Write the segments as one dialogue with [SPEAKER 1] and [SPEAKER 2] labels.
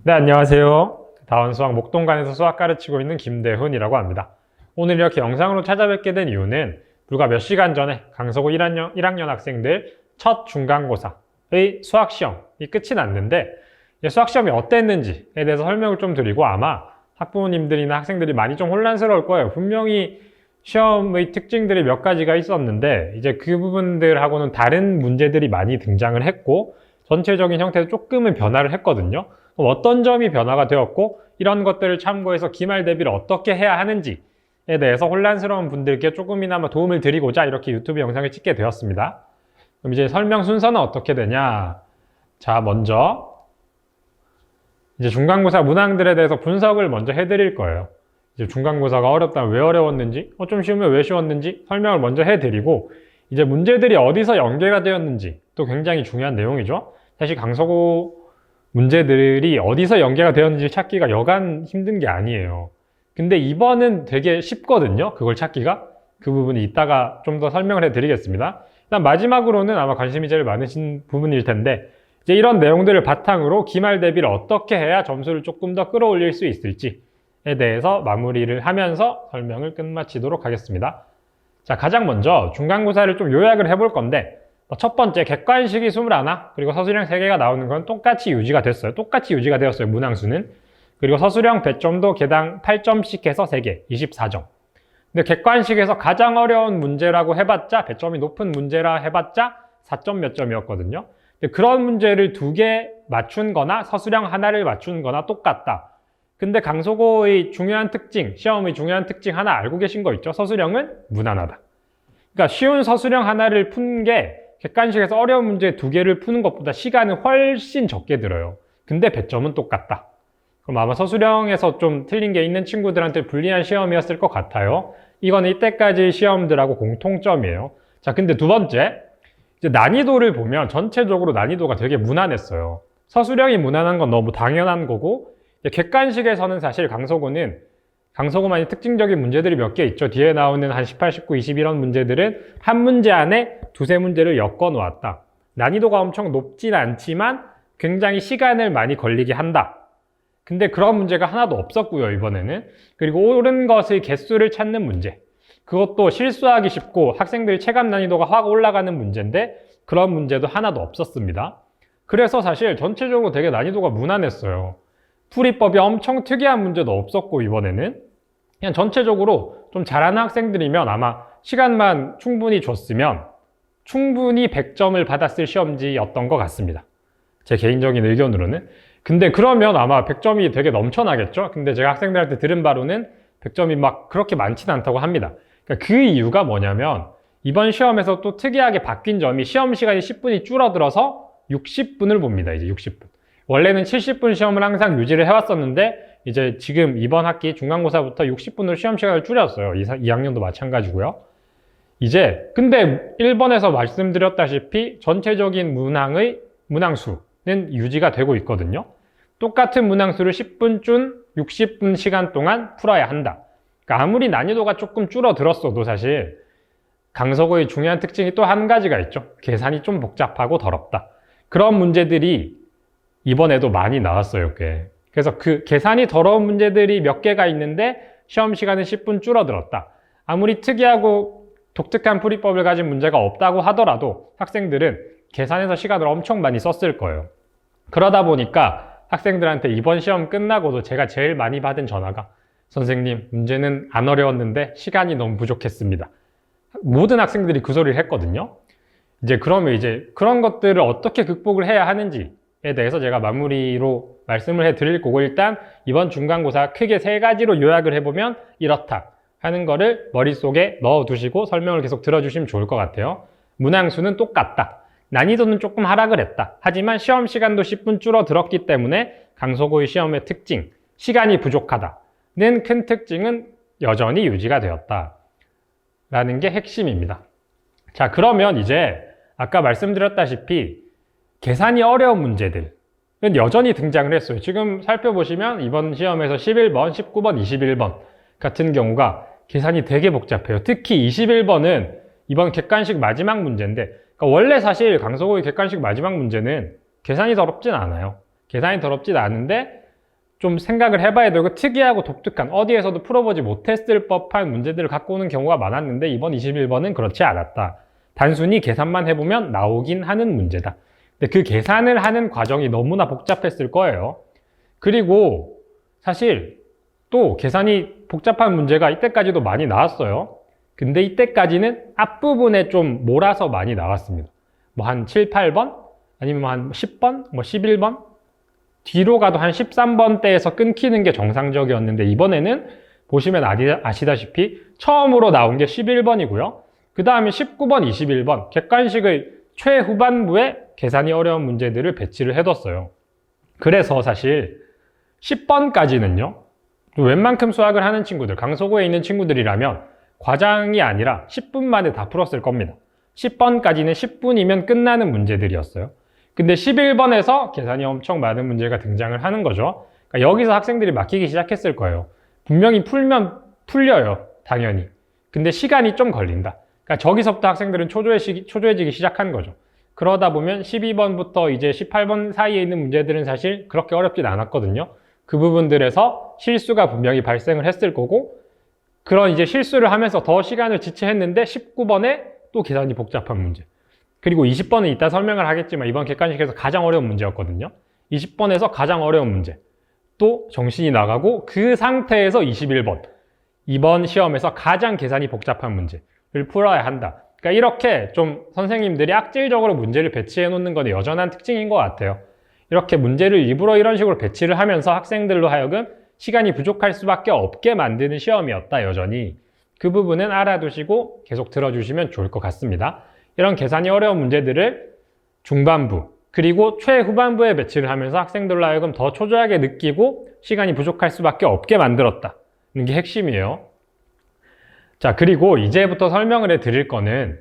[SPEAKER 1] 네, 안녕하세요. 다원수학 목동관에서 수학 가르치고 있는 김대훈이라고 합니다. 오늘 이렇게 영상으로 찾아뵙게 된 이유는 불과 몇 시간 전에 강서구 1학년 학생들 첫 중간고사의 수학시험이 끝이 났는데 수학시험이 어땠는지에 대해서 설명을 좀 드리고 아마 학부모님들이나 학생들이 많이 좀 혼란스러울 거예요. 분명히 시험의 특징들이 몇 가지가 있었는데 이제 그 부분들하고는 다른 문제들이 많이 등장을 했고 전체적인 형태도 조금은 변화를 했거든요. 어떤 점이 변화가 되었고 이런 것들을 참고해서 기말 대비를 어떻게 해야 하는지에 대해서 혼란스러운 분들께 조금이나마 도움을 드리고자 이렇게 유튜브 영상을 찍게 되었습니다. 그럼 이제 설명 순서는 어떻게 되냐? 자, 먼저 이제 중간고사 문항들에 대해서 분석을 먼저 해드릴 거예요. 이제 중간고사가 어렵다면 왜 어려웠는지, 좀 쉬우면 왜 쉬웠는지 설명을 먼저 해드리고 이제 문제들이 어디서 연계가 되었는지 또 굉장히 중요한 내용이죠. 사실 강서구 문제들이 어디서 연계가 되었는지 찾기가 여간 힘든 게 아니에요. 근데 이번은 되게 쉽거든요. 그걸 찾기가. 그 부분이 이따가 좀 더 설명을 해드리겠습니다. 일단 마지막으로는 아마 관심이 제일 많으신 부분일 텐데 이제 이런 내용들을 바탕으로 기말 대비를 어떻게 해야 점수를 조금 더 끌어올릴 수 있을지에 대해서 마무리를 하면서 설명을 끝마치도록 하겠습니다. 자, 가장 먼저 중간고사를 좀 요약을 해볼 건데 첫 번째 객관식이 21, 그리고 서술형 3개가 나오는 건 똑같이 유지가 됐어요. 똑같이 유지가 되었어요. 문항수는. 그리고 서술형 배점도 개당 8점씩 해서 3개, 24점. 근데 객관식에서 가장 어려운 문제라고 해봤자, 배점이 높은 문제라 해봤자 4점 몇 점이었거든요. 근데 그런 문제를 2개 맞춘 거나 서술형 하나를 맞춘 거나 똑같다. 근데 강서구의 중요한 특징, 시험의 중요한 특징 하나 알고 계신 거 있죠? 서술형은 무난하다. 그러니까 쉬운 서술형 하나를 푼 게 객관식에서 어려운 문제 2개를 푸는 것보다 시간은 훨씬 적게 들어요. 근데 배점은 똑같다. 그럼 아마 서술형에서 좀 틀린 게 있는 친구들한테 불리한 시험이었을 것 같아요. 이거는 이때까지 시험들하고 공통점이에요. 자, 근데 두 번째, 이제 난이도를 보면 전체적으로 난이도가 되게 무난했어요. 서술형이 무난한 건 너무 당연한 거고 객관식에서는 사실 강서구만의 특징적인 문제들이 몇 개 있죠. 뒤에 나오는 한 18, 19, 20 이런 문제들은 한 문제 안에 두세 문제를 엮어 놓았다. 난이도가 엄청 높진 않지만 굉장히 시간을 많이 걸리게 한다. 근데 그런 문제가 하나도 없었고요, 이번에는. 그리고 옳은 것의 개수를 찾는 문제. 그것도 실수하기 쉽고 학생들 체감 난이도가 확 올라가는 문제인데 그런 문제도 하나도 없었습니다. 그래서 사실 전체적으로 되게 난이도가 무난했어요. 풀이법이 엄청 특이한 문제도 없었고 이번에는 그냥 전체적으로 좀 잘하는 학생들이면 아마 시간만 충분히 줬으면 충분히 100점을 받았을 시험지였던 것 같습니다. 제 개인적인 의견으로는. 근데 그러면 아마 100점이 되게 넘쳐나겠죠? 근데 제가 학생들한테 들은 바로는 100점이 막 그렇게 많지는 않다고 합니다. 그러니까 그 이유가 뭐냐면 이번 시험에서 또 특이하게 바뀐 점이 시험 시간이 10분이 줄어들어서 60분을 봅니다. 이제 60분. 원래는 70분 시험을 항상 유지를 해왔었는데 이제 지금 이번 학기 중간고사부터 60분으로 시험 시간을 줄였어요. 2학년도 마찬가지고요. 이제 근데 1번에서 말씀드렸다시피 전체적인 문항수는 유지가 되고 있거든요. 똑같은 문항수를 10분 준 60분 시간 동안 풀어야 한다. 그러니까 아무리 난이도가 조금 줄어들었어도 사실 강서구의 중요한 특징이 또 한 가지가 있죠. 계산이 좀 복잡하고 더럽다. 그런 문제들이 이번에도 많이 나왔어요, 꽤. 그래서 그 계산이 더러운 문제들이 몇 개가 있는데 시험 시간은 10분 줄어들었다. 아무리 특이하고 독특한 풀이법을 가진 문제가 없다고 하더라도 학생들은 계산해서 시간을 엄청 많이 썼을 거예요. 그러다 보니까 학생들한테 이번 시험 끝나고도 제가 제일 많이 받은 전화가 선생님, 문제는 안 어려웠는데 시간이 너무 부족했습니다. 모든 학생들이 그 소리를 했거든요. 이제 그러면 이제 그런 것들을 어떻게 극복을 해야 하는지에 대해서 제가 마무리로 말씀을 해드릴 거고 일단 이번 중간고사 크게 3가지로 요약을 해보면 이렇다 하는 거를 머릿속에 넣어두시고 설명을 계속 들어주시면 좋을 것 같아요. 문항수는 똑같다. 난이도는 조금 하락을 했다. 하지만 시험 시간도 10분 줄어들었기 때문에 강서구의 시험의 특징, 시간이 부족하다는 큰 특징은 여전히 유지가 되었다. 라는 게 핵심입니다. 자, 그러면 이제 아까 말씀드렸다시피 계산이 어려운 문제들은 여전히 등장을 했어요. 지금 살펴보시면 이번 시험에서 11번, 19번, 21번 같은 경우가 계산이 되게 복잡해요. 특히 21번은 이번 객관식 마지막 문제인데 그러니까 원래 사실 강서구의 객관식 마지막 문제는 계산이 더럽진 않아요. 계산이 더럽진 않은데 좀 생각을 해봐야 되고 특이하고 독특한 어디에서도 풀어보지 못했을 법한 문제들을 갖고 오는 경우가 많았는데 이번 21번은 그렇지 않았다. 단순히 계산만 해보면 나오긴 하는 문제다. 근데 그 계산을 하는 과정이 너무나 복잡했을 거예요. 그리고 사실 또 계산이 복잡한 문제가 이때까지도 많이 나왔어요. 근데 이때까지는 앞부분에 좀 몰아서 많이 나왔습니다. 뭐 한 7, 8번? 아니면 한 10번? 뭐 11번? 뒤로 가도 한 13번대에서 끊기는 게 정상적이었는데 이번에는 보시면 아시다시피 처음으로 나온 게 11번이고요. 그 다음에 19번, 21번 객관식의 최후반부에 계산이 어려운 문제들을 배치를 해뒀어요. 그래서 사실 10번까지는요. 웬만큼 수학을 하는 친구들, 강서구에 있는 친구들이라면 과장이 아니라 10분 만에 다 풀었을 겁니다. 10번까지는 10분이면 끝나는 문제들이었어요. 근데 11번에서 계산이 엄청 많은 문제가 등장을 하는 거죠. 그러니까 여기서 학생들이 막히기 시작했을 거예요. 분명히 풀면 풀려요, 당연히. 근데 시간이 좀 걸린다. 그러니까 저기서부터 학생들은 초조해지기 시작한 거죠. 그러다 보면 12번부터 이제 18번 사이에 있는 문제들은 사실 그렇게 어렵진 않았거든요. 그 부분들에서 실수가 분명히 발생을 했을 거고, 그런 이제 실수를 하면서 더 시간을 지체했는데 19번에 또 계산이 복잡한 문제. 그리고 20번은 이따 설명을 하겠지만 이번 객관식에서 가장 어려운 문제였거든요. 20번에서 가장 어려운 문제. 또 정신이 나가고 그 상태에서 21번. 이번 시험에서 가장 계산이 복잡한 문제를 풀어야 한다. 그러니까 이렇게 좀 선생님들이 악질적으로 문제를 배치해 놓는 건 여전한 특징인 것 같아요. 이렇게 문제를 일부러 이런 식으로 배치를 하면서 학생들로 하여금 시간이 부족할 수밖에 없게 만드는 시험이었다, 여전히. 그 부분은 알아두시고 계속 들어주시면 좋을 것 같습니다. 이런 계산이 어려운 문제들을 중반부 그리고 최후반부에 배치를 하면서 학생들로 하여금 더 초조하게 느끼고 시간이 부족할 수밖에 없게 만들었다는 게 핵심이에요. 자, 그리고 이제부터 설명을 해드릴 거는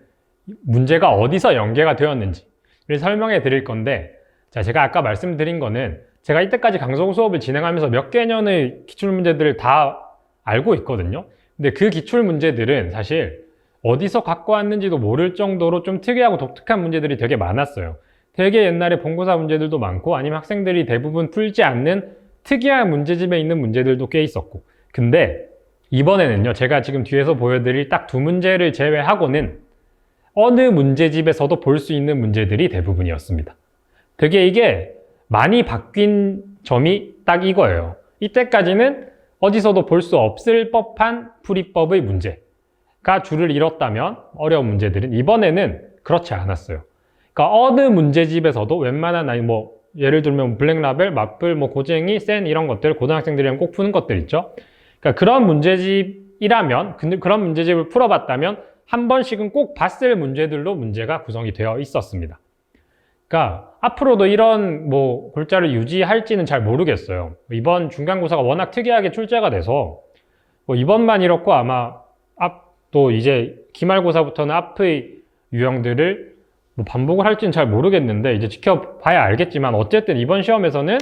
[SPEAKER 1] 문제가 어디서 연계가 되었는지를 설명해 드릴 건데, 자, 제가 아까 말씀드린 거는 제가 이때까지 강서구 수업을 진행하면서 몇 개년의 기출문제들을 다 알고 있거든요. 근데 그 기출문제들은 사실 어디서 갖고 왔는지도 모를 정도로 좀 특이하고 독특한 문제들이 되게 많았어요. 되게 옛날에 본고사 문제들도 많고 아니면 학생들이 대부분 풀지 않는 특이한 문제집에 있는 문제들도 꽤 있었고, 근데 이번에는요, 제가 지금 뒤에서 보여드릴 딱 두 문제를 제외하고는 어느 문제집에서도 볼 수 있는 문제들이 대부분이었습니다. 되게 이게 많이 바뀐 점이 딱 이거예요. 이때까지는 어디서도 볼 수 없을 법한 풀이법의 문제가 줄을 잃었다면 어려운 문제들은 이번에는 그렇지 않았어요. 그러니까 어느 문제집에서도 웬만한, 아니 뭐 예를 들면 블랙라벨, 맞불, 뭐 고쟁이, 센 이런 것들 고등학생들이랑 꼭 푸는 것들 있죠. 그러니까 그런 문제집이라면, 근데 그런 문제집을 풀어봤다면 한 번씩은 꼭 봤을 문제들로 문제가 구성이 되어 있었습니다. 그러니까 앞으로도 이런 뭐 골자를 유지할지는 잘 모르겠어요. 이번 중간고사가 워낙 특이하게 출제가 돼서 뭐 이번만 이렇고 아마 또 이제 기말고사부터는 앞의 유형들을 뭐 반복을 할지는 잘 모르겠는데 이제 지켜봐야 알겠지만, 어쨌든 이번 시험에서는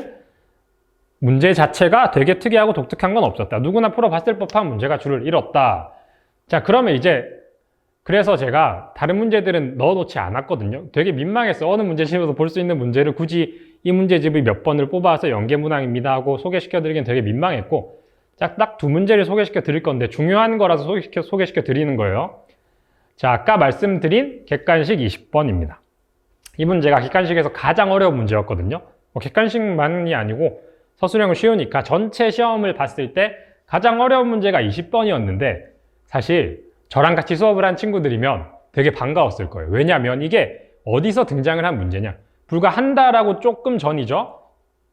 [SPEAKER 1] 문제 자체가 되게 특이하고 독특한 건 없었다. 누구나 풀어봤을 법한 문제가 줄을 잃었다. 자, 그러면 이제 그래서 제가 다른 문제들은 넣어놓지 않았거든요. 되게 민망했어요. 어느 문제집에서 볼 수 있는 문제를 굳이 이 문제집의 몇 번을 뽑아서 연계문항입니다 하고 소개시켜드리기엔 되게 민망했고, 딱 두 문제를 소개시켜 드릴 건데 중요한 거라서 소개시켜 드리는 거예요. 자, 아까 말씀드린 객관식 20번입니다. 이 문제가 객관식에서 가장 어려운 문제였거든요. 객관식만이 아니고 서술형은 쉬우니까 전체 시험을 봤을 때 가장 어려운 문제가 20번이었는데 사실 저랑 같이 수업을 한 친구들이면 되게 반가웠을 거예요. 왜냐하면 이게 어디서 등장을 한 문제냐, 불과 한 달하고 조금 전이죠.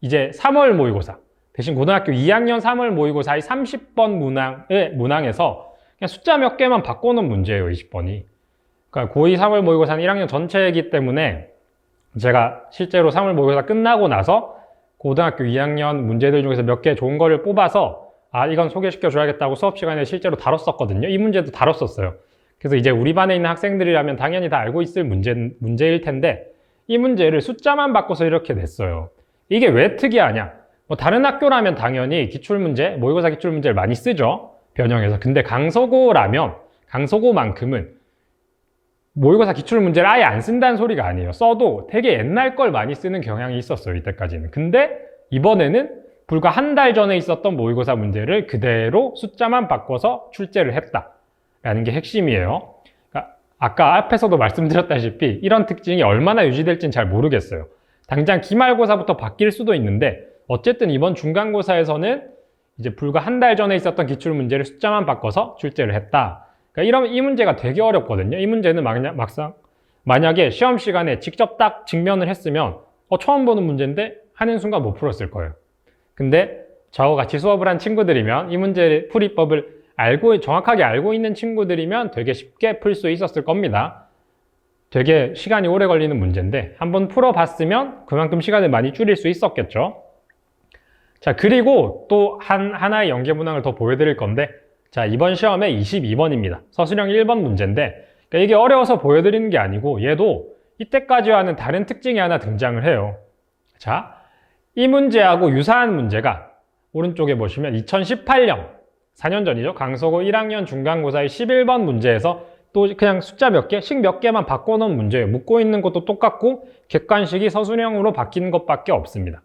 [SPEAKER 1] 이제 3월 모의고사, 대신 고등학교 2학년 3월 모의고사의 30번 문항에서 그냥 숫자 몇 개만 바꿔놓은 문제예요, 20번이. 그러니까 고2 3월 모의고사는 1학년 전체이기 때문에 제가 실제로 3월 모의고사 끝나고 나서 고등학교 2학년 문제들 중에서 몇 개 좋은 거를 뽑아서 이건 소개시켜 줘야겠다고 수업 시간에 실제로 다뤘었거든요. 이 문제도 다뤘었어요. 그래서 이제 우리 반에 있는 학생들이라면 당연히 다 알고 있을 문제일 텐데 이 문제를 숫자만 바꿔서 이렇게 냈어요. 이게 왜 특이하냐? 뭐 다른 학교라면 당연히 기출문제, 모의고사 기출문제를 많이 쓰죠. 변형해서. 근데 강서구라면, 강서구만큼은 모의고사 기출문제를 아예 안 쓴다는 소리가 아니에요. 써도 되게 옛날 걸 많이 쓰는 경향이 있었어요, 이때까지는. 근데 이번에는 불과 한 달 전에 있었던 모의고사 문제를 그대로 숫자만 바꿔서 출제를 했다라는 게 핵심이에요. 그러니까 아까 앞에서도 말씀드렸다시피 이런 특징이 얼마나 유지될지는 잘 모르겠어요. 당장 기말고사부터 바뀔 수도 있는데 어쨌든 이번 중간고사에서는 이제 불과 한 달 전에 있었던 기출문제를 숫자만 바꿔서 출제를 했다. 그러니까 이 문제가 되게 어렵거든요. 이 문제는 막상 만약에 시험 시간에 직접 딱 직면을 했으면 처음 보는 문제인데 하는 순간 못 풀었을 거예요. 근데 저와 같이 수업을 한 친구들이면 이 문제 풀이법을 정확하게 알고 있는 친구들이면 되게 쉽게 풀 수 있었을 겁니다. 되게 시간이 오래 걸리는 문제인데 한번 풀어봤으면 그만큼 시간을 많이 줄일 수 있었겠죠. 자, 그리고 또 하나의 연계 문항을 더 보여드릴 건데, 자, 이번 시험에 22번입니다. 서술형 1번 문제인데, 그러니까 이게 어려워서 보여드리는 게 아니고 얘도 이때까지와는 다른 특징이 하나 등장을 해요. 자, 이 문제하고 유사한 문제가 오른쪽에 보시면 2018년 4년 전이죠. 강서구 1학년 중간고사의 11번 문제에서 또 그냥 숫자 몇 개, 식 몇 개만 바꿔놓은 문제예요. 묻고 있는 것도 똑같고 객관식이 서술형으로 바뀌는 것밖에 없습니다.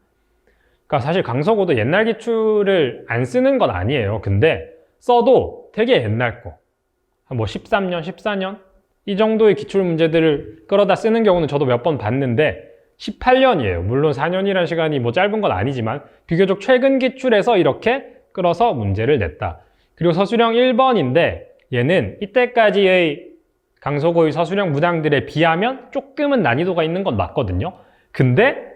[SPEAKER 1] 그러니까 사실 강서구도 옛날 기출을 안 쓰는 건 아니에요. 근데 써도 되게 옛날 거, 뭐 13년, 14년 이 정도의 기출 문제들을 끌어다 쓰는 경우는 저도 몇 번 봤는데 18년이에요. 물론 4년이라는 시간이 뭐 짧은 건 아니지만 비교적 최근 기출에서 이렇게 끌어서 문제를 냈다. 그리고 서술형 1번인데 얘는 이때까지의 강서구의 서술형 문항들에 비하면 조금은 난이도가 있는 건 맞거든요. 근데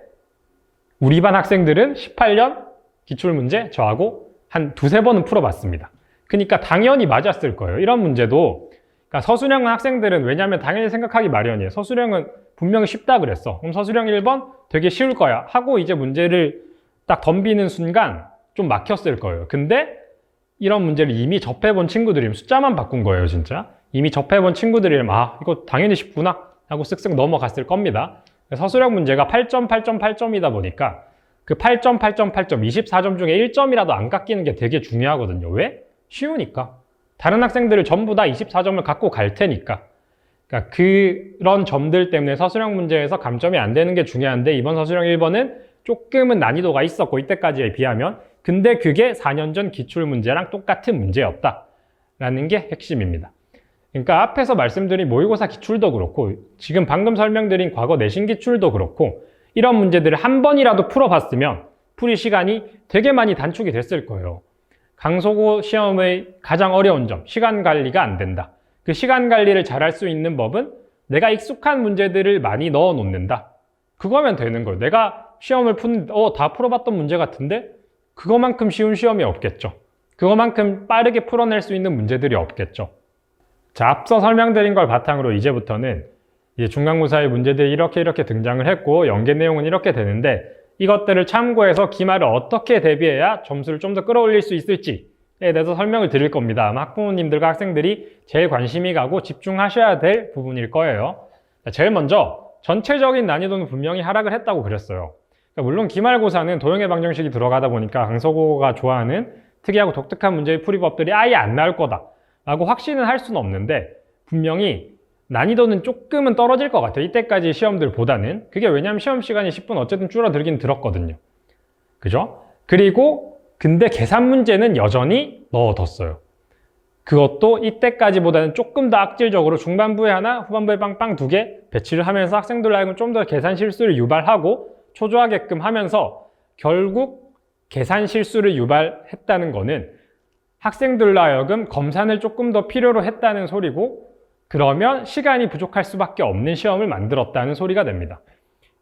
[SPEAKER 1] 우리 반 학생들은 18년 기출문제 저하고 한 두세 번은 풀어봤습니다. 그러니까 당연히 맞았을 거예요. 이런 문제도 그러니까 서술형 학생들은 왜냐하면 당연히 생각하기 마련이에요. 서술형은 분명히 쉽다 그랬어. 그럼 서술형 1번 되게 쉬울 거야 하고 이제 문제를 딱 덤비는 순간 좀 막혔을 거예요. 근데 이런 문제를 이미 접해본 친구들이면 숫자만 바꾼 거예요. 진짜 이미 접해본 친구들이면 이거 당연히 쉽구나 하고 쓱쓱 넘어갔을 겁니다. 서술형 문제가 8점, 8점, 8점이다 보니까 그 8점, 8점, 8점 24점 중에 1점이라도 안 깎이는 게 되게 중요하거든요. 왜? 쉬우니까. 다른 학생들을 전부 다 24점을 갖고 갈 테니까. 그러니까 그런 점들 때문에 서술형 문제에서 감점이 안 되는 게 중요한데 이번 서술형 1번은 조금은 난이도가 있었고 이때까지에 비하면 근데 그게 4년 전 기출문제랑 똑같은 문제였다라는 게 핵심입니다. 그러니까 앞에서 말씀드린 모의고사 기출도 그렇고 지금 방금 설명드린 과거 내신 기출도 그렇고 이런 문제들을 한 번이라도 풀어봤으면 풀이 시간이 되게 많이 단축이 됐을 거예요. 강서구 시험의 가장 어려운 점, 시간 관리가 안 된다. 그 시간 관리를 잘할 수 있는 법은 내가 익숙한 문제들을 많이 넣어 놓는다. 그거면 되는 거예요. 내가 시험을 다 풀어봤던 문제 같은데 그거만큼 쉬운 시험이 없겠죠. 그거만큼 빠르게 풀어낼 수 있는 문제들이 없겠죠. 자, 앞서 설명드린 걸 바탕으로 이제부터는 이제 중간고사의 문제들이 이렇게 등장을 했고 연계 내용은 이렇게 되는데 이것들을 참고해서 기말을 어떻게 대비해야 점수를 좀 더 끌어올릴 수 있을지에 대해서 설명을 드릴 겁니다. 아마 학부모님들과 학생들이 제일 관심이 가고 집중하셔야 될 부분일 거예요. 자, 제일 먼저 전체적인 난이도는 분명히 하락을 했다고 그랬어요. 그러니까 물론 기말고사는 도형의 방정식이 들어가다 보니까 강서구가 좋아하는 특이하고 독특한 문제의 풀이법들이 아예 안 나올 거다 라고 확신은 할 수는 없는데 분명히 난이도는 조금은 떨어질 것 같아요. 이때까지 시험들보다는. 그게 왜냐면 시험 시간이 10분 어쨌든 줄어들긴 들었거든요. 그죠? 그리고 근데 계산 문제는 여전히 넣어뒀어요. 그것도 이때까지보다는 조금 더 악질적으로 중반부에 하나, 후반부에 빵빵 2개 배치를 하면서 학생들 하여금 좀 더 계산 실수를 유발하고 초조하게끔 하면서 결국 계산 실수를 유발했다는 거는 학생들로 하여금 검산을 조금 더 필요로 했다는 소리고 그러면 시간이 부족할 수밖에 없는 시험을 만들었다는 소리가 됩니다.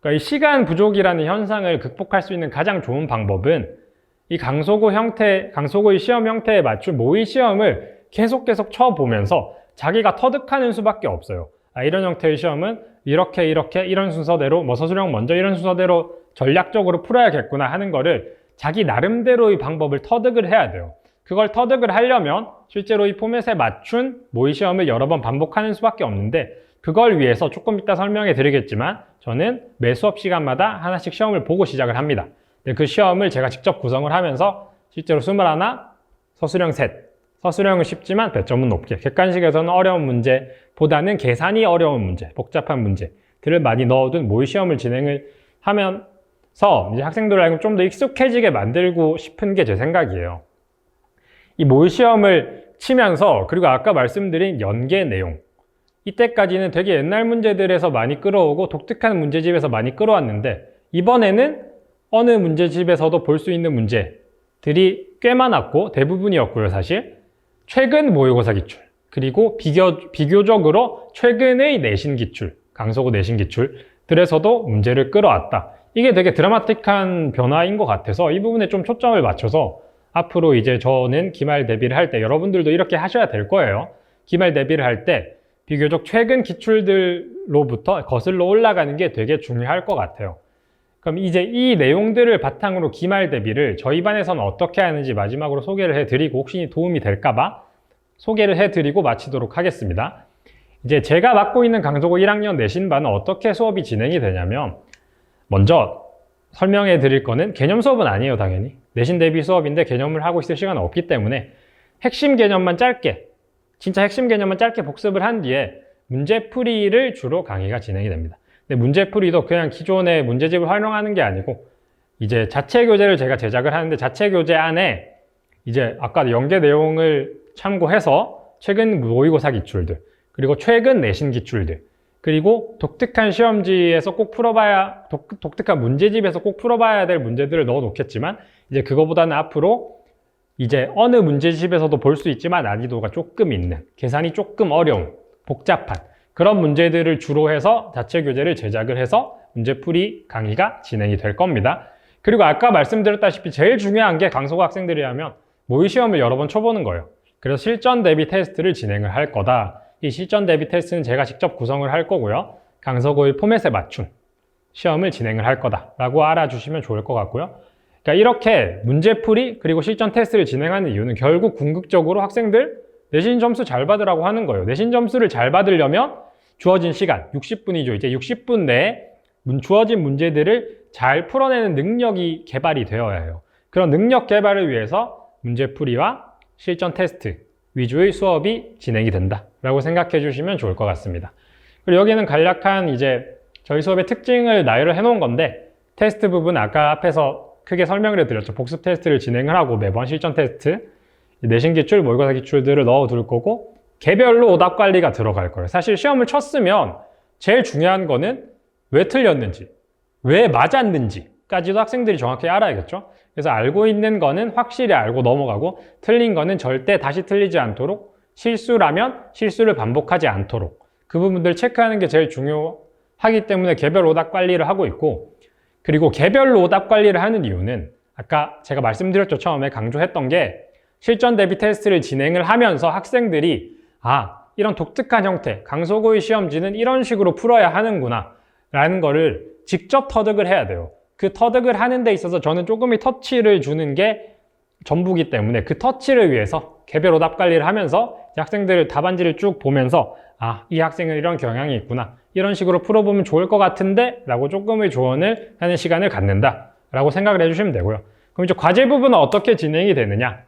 [SPEAKER 1] 그러니까 이 시간 부족이라는 현상을 극복할 수 있는 가장 좋은 방법은 이 강서구의 시험 형태에 맞춘 모의 시험을 계속 쳐보면서 자기가 터득하는 수밖에 없어요. 이런 형태의 시험은 이렇게 이런 순서대로 서술형 먼저 이런 순서대로 전략적으로 풀어야겠구나 하는 거를 자기 나름대로의 방법을 터득을 해야 돼요. 그걸 터득을 하려면 실제로 이 포맷에 맞춘 모의 시험을 여러 번 반복하는 수밖에 없는데 그걸 위해서 조금 이따 설명해 드리겠지만 저는 매 수업 시간마다 하나씩 시험을 보고 시작을 합니다. 그 시험을 제가 직접 구성을 하면서 실제로 21, 서술형 셋, 서술형은 쉽지만 배점은 높게 객관식에서는 어려운 문제보다는 계산이 어려운 문제, 복잡한 문제들을 많이 넣어둔 모의 시험을 진행을 하면 이제 학생들을 좀 더 익숙해지게 만들고 싶은 게 제 생각이에요. 이 모의 시험을 치면서, 그리고 아까 말씀드린 연계 내용, 이때까지는 되게 옛날 문제들에서 많이 끌어오고 독특한 문제집에서 많이 끌어왔는데, 이번에는 어느 문제집에서도 볼 수 있는 문제들이 꽤 많았고 대부분이었고요. 사실 최근 모의고사 기출, 그리고 비교적으로 최근의 내신 기출, 강서구 내신 기출들에서도 문제를 끌어왔다. 이게 되게 드라마틱한 변화인 것 같아서 이 부분에 좀 초점을 맞춰서 앞으로 이제 저는 기말 대비를 할 때, 여러분들도 이렇게 하셔야 될 거예요. 기말 대비를 할 때 비교적 최근 기출들로부터 거슬러 올라가는 게 되게 중요할 것 같아요. 그럼 이제 이 내용들을 바탕으로 기말 대비를 저희 반에서는 어떻게 하는지 마지막으로 소개를 해드리고, 혹시 도움이 될까봐 소개를 해드리고 마치도록 하겠습니다. 이제 제가 맡고 있는 강서구 1학년 내신반은 어떻게 수업이 진행이 되냐면, 먼저 설명해 드릴 거는 개념 수업은 아니에요. 당연히 내신 대비 수업인데 개념을 하고 있을 시간은 없기 때문에 핵심 개념만 짧게, 진짜 핵심 개념만 짧게 복습을 한 뒤에 문제풀이를 주로 강의가 진행이 됩니다. 근데 문제풀이도 그냥 기존의 문제집을 활용하는 게 아니고, 이제 자체 교재를 제가 제작을 하는데 자체 교재 안에 이제 아까 연계 내용을 참고해서 최근 모의고사 기출들, 그리고 최근 내신 기출들, 그리고 독특한 시험지에서 꼭 풀어봐야, 독특한 문제집에서 꼭 풀어봐야 될 문제들을 넣어 놓겠지만, 이제 그거보다는 앞으로 이제 어느 문제집에서도 볼 수 있지만 난이도가 조금 있는, 계산이 조금 어려운, 복잡한 그런 문제들을 주로 해서 자체 교재를 제작을 해서 문제풀이 강의가 진행이 될 겁니다. 그리고 아까 말씀드렸다시피 제일 중요한 게 강서구 학생들이라면 모의 시험을 여러 번 쳐보는 거예요. 그래서 실전 대비 테스트를 진행을 할 거다. 이 실전 대비 테스트는 제가 직접 구성을 할 거고요. 강서구의 포맷에 맞춘 시험을 진행을 할 거다라고 알아주시면 좋을 것 같고요. 그러니까 이렇게 문제풀이 그리고 실전 테스트를 진행하는 이유는 결국 궁극적으로 학생들 내신 점수 잘 받으라고 하는 거예요. 내신 점수를 잘 받으려면 주어진 시간 60분이죠. 이제 60분 내에 주어진 문제들을 잘 풀어내는 능력이 개발이 되어야 해요. 그런 능력 개발을 위해서 문제풀이와 실전 테스트 위주의 수업이 진행이 된다라고 생각해 주시면 좋을 것 같습니다. 그리고 여기는 간략한 이제 저희 수업의 특징을 나열을 해 놓은 건데, 테스트 부분 아까 앞에서 크게 설명을 해드렸죠. 복습 테스트를 진행을 하고 매번 실전 테스트, 내신 기출, 모의고사 기출들을 넣어둘 거고, 개별로 오답 관리가 들어갈 거예요. 사실 시험을 쳤으면 제일 중요한 거는 왜 틀렸는지, 왜 맞았는지까지도 학생들이 정확히 알아야겠죠. 그래서 알고 있는 거는 확실히 알고 넘어가고, 틀린 거는 절대 다시 틀리지 않도록, 실수라면 실수를 반복하지 않도록 그 부분들 체크하는 게 제일 중요하기 때문에 개별 오답 관리를 하고 있고, 그리고 개별로 오답 관리를 하는 이유는 아까 제가 말씀드렸죠. 처음에 강조했던 게, 실전 대비 테스트를 진행을 하면서 학생들이 이런 독특한 형태, 강서구의 시험지는 이런 식으로 풀어야 하는구나 라는 거를 직접 터득을 해야 돼요. 그 터득을 하는 데 있어서 저는 조금의 터치를 주는 게 전부기 때문에, 그 터치를 위해서 개별 오답 관리를 하면서 학생들 답안지를 쭉 보면서 이 학생은 이런 경향이 있구나, 이런 식으로 풀어보면 좋을 것 같은데 라고 조금의 조언을 하는 시간을 갖는다 라고 생각을 해주시면 되고요. 그럼 이제 과제 부분은 어떻게 진행이 되느냐?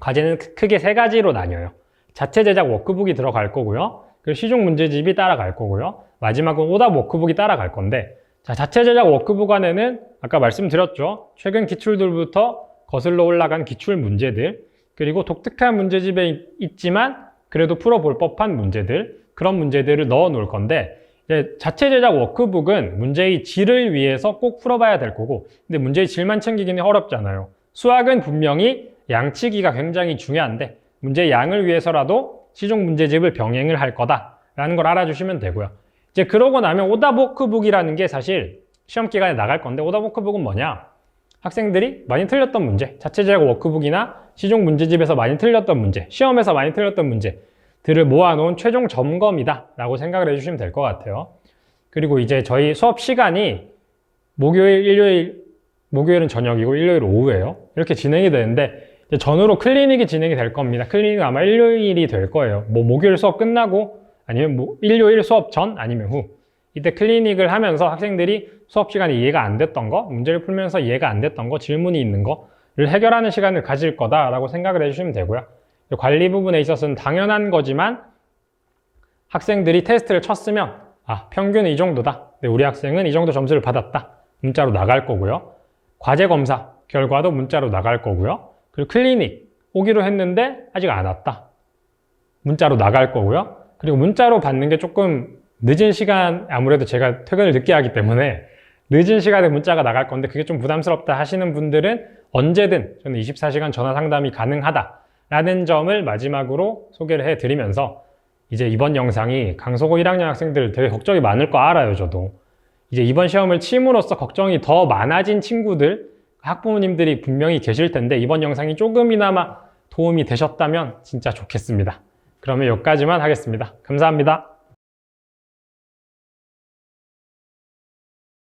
[SPEAKER 1] 과제는 크게 세 가지로 나뉘어요. 자체 제작 워크북이 들어갈 거고요. 그리고 시중 문제집이 따라갈 거고요. 마지막은 오답 워크북이 따라갈 건데, 자체 제작 워크북 안에는 아까 말씀드렸죠. 최근 기출들부터 거슬러 올라간 기출 문제들, 그리고 독특한 문제집에 있지만 그래도 풀어볼 법한 문제들, 그런 문제들을 넣어 놓을 건데, 이제 자체 제작 워크북은 문제의 질을 위해서 꼭 풀어봐야 될 거고, 근데 문제의 질만 챙기기는 어렵잖아요. 수학은 분명히 양치기가 굉장히 중요한데 문제의 양을 위해서라도 시중 문제집을 병행을 할 거다라는 걸 알아주시면 되고요. 이제 그러고 나면 오답 워크북이라는 게 사실 시험 기간에 나갈 건데, 오답 워크북은 뭐냐? 학생들이 많이 틀렸던 문제, 자체 제작 워크북이나 시중 문제집에서 많이 틀렸던 문제, 시험에서 많이 틀렸던 문제들을 모아놓은 최종 점검이다 라고 생각을 해주시면 될 것 같아요. 그리고 이제 저희 수업 시간이 목요일은 저녁이고 일요일 오후예요. 이렇게 진행이 되는데, 이제 전후로 클리닉이 진행이 될 겁니다. 클리닉은 아마 일요일이 될 거예요. 목요일 수업 끝나고 아니면 일요일 수업 전 아니면 후, 이때 클리닉을 하면서 학생들이 수업 시간에 이해가 안 됐던 거, 문제를 풀면서 이해가 안 됐던 거, 질문이 있는 거를 해결하는 시간을 가질 거다라고 생각을 해주시면 되고요. 관리 부분에 있어서는 당연한 거지만 학생들이 테스트를 쳤으면 평균은 이 정도다, 우리 학생은 이 정도 점수를 받았다 문자로 나갈 거고요. 과제 검사 결과도 문자로 나갈 거고요. 그리고 클리닉 오기로 했는데 아직 안 왔다. 문자로 나갈 거고요. 그리고 문자로 받는 게 조금 늦은 시간, 아무래도 제가 퇴근을 늦게 하기 때문에 늦은 시간에 문자가 나갈 건데 그게 좀 부담스럽다 하시는 분들은 언제든 저는 24시간 전화 상담이 가능하다라는 점을 마지막으로 소개를 해드리면서 이제 이번 영상이 강서구 1학년 학생들 되게 걱정이 많을 거 알아요, 저도. 이제 이번 시험을 침으로써 걱정이 더 많아진 친구들, 학부모님들이 분명히 계실 텐데 이번 영상이 조금이나마 도움이 되셨다면 진짜 좋겠습니다. 그러면 여기까지만 하겠습니다. 감사합니다.